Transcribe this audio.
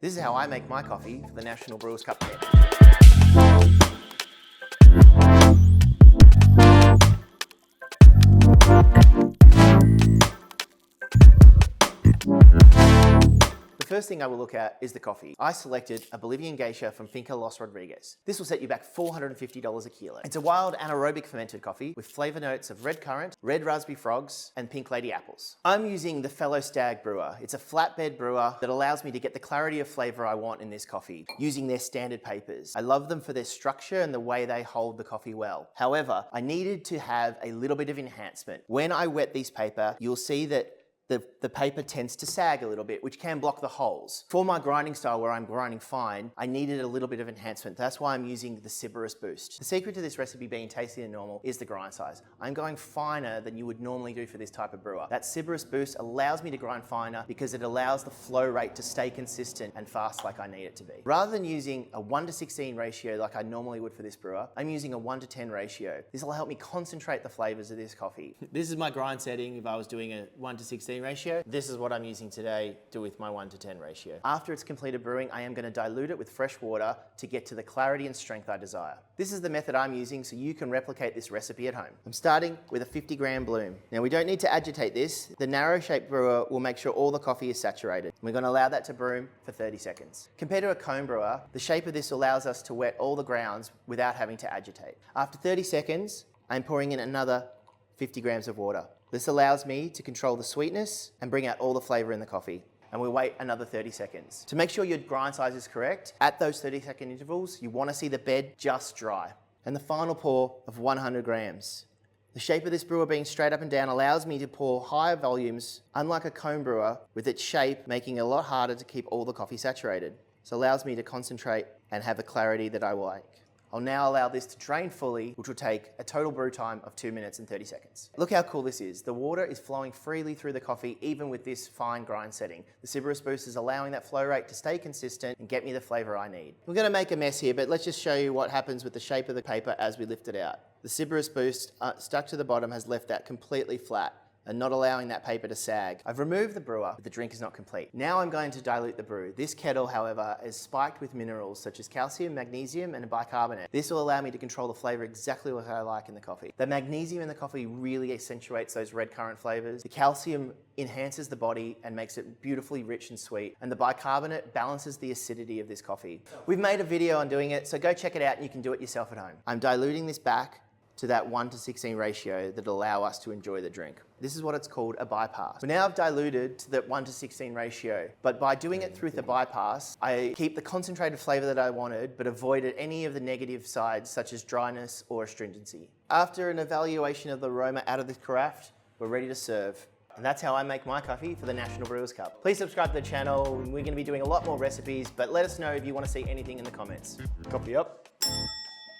This is how I make my coffee for the National Brewers Cup Championship. The first thing I will look at is the coffee. I selected a Bolivian geisha from Finca Los Rodriguez. This will set you back $450 a kilo. It's a wild anaerobic fermented coffee with flavor notes of red currant, red raspberry frogs, and pink lady apples. I'm using the Fellow Stag brewer. It's a flatbed brewer that allows me to get the clarity of flavor I want in this coffee using their standard papers. I love them for their structure and the way they hold the coffee well. However, I needed to have a little bit of enhancement. When I wet these paper, you'll see that the paper tends to sag a little bit, which can block the holes. For my grinding style, where I'm grinding fine, I needed a little bit of enhancement. That's why I'm using the Sybaris Boost. The secret to this recipe being tastier than normal is the grind size. I'm going finer than you would normally do for this type of brewer. That Sybaris Boost allows me to grind finer because it allows the flow rate to stay consistent and fast like I need it to be. Rather than using a 1:16 ratio like I normally would for this brewer, I'm using a 1:10 ratio. This will help me concentrate the flavors of this coffee. This is my grind setting if I was doing a 1:16 ratio. This is what I'm using today with my 1:10 ratio. After it's completed brewing, I am going to dilute it with fresh water to get to the clarity and strength I desire. This is the method I'm using so you can replicate this recipe at home. I'm starting with a 50-gram bloom. Now we don't need to agitate this. The narrow shaped brewer will make sure all the coffee is saturated. We're going to allow that to brew for 30 seconds. Compared to a cone brewer, the shape of this allows us to wet all the grounds without having to agitate. After 30 seconds, I'm pouring in another 50 grams of water. This allows me to control the sweetness and bring out all the flavor in the coffee. And we'll wait another 30 seconds. To make sure your grind size is correct, at those 30-second intervals, you want to see the bed just dry. And the final pour of 100 grams. The shape of this brewer being straight up and down allows me to pour higher volumes, unlike a cone brewer, with its shape making it a lot harder to keep all the coffee saturated. So it allows me to concentrate and have the clarity that I like. I'll now allow this to drain fully, which will take a total brew time of 2 minutes and 30 seconds. Look how cool this is. The water is flowing freely through the coffee, even with this fine grind setting. The Sybaris Boost is allowing that flow rate to stay consistent and get me the flavor I need. We're gonna make a mess here, but let's just show you what happens with the shape of the paper as we lift it out. The Sybaris Boost stuck to the bottom has left that completely flat and not allowing that paper to sag. I've removed the brewer, but the drink is not complete. Now I'm going to dilute the brew. This kettle, however, is spiked with minerals such as calcium, magnesium, and bicarbonate. This will allow me to control the flavor exactly what I like in the coffee. The magnesium in the coffee really accentuates those red currant flavors. The calcium enhances the body and makes it beautifully rich and sweet. And the bicarbonate balances the acidity of this coffee. We've made a video on doing it, so go check it out and you can do it yourself at home. I'm diluting this back to that 1:16 ratio that allow us to enjoy the drink. This is what it's called a bypass. So now I've diluted to that 1:16 ratio, but by doing it through the bypass, I keep the concentrated flavor that I wanted, but avoided any of the negative sides such as dryness or astringency. After an evaluation of the aroma out of this carafe, we're ready to serve. And that's how I make my coffee for the National Brewers Cup. Please subscribe to the channel. We're going to be doing a lot more recipes, but let us know if you want to see anything in the comments. Coffee up.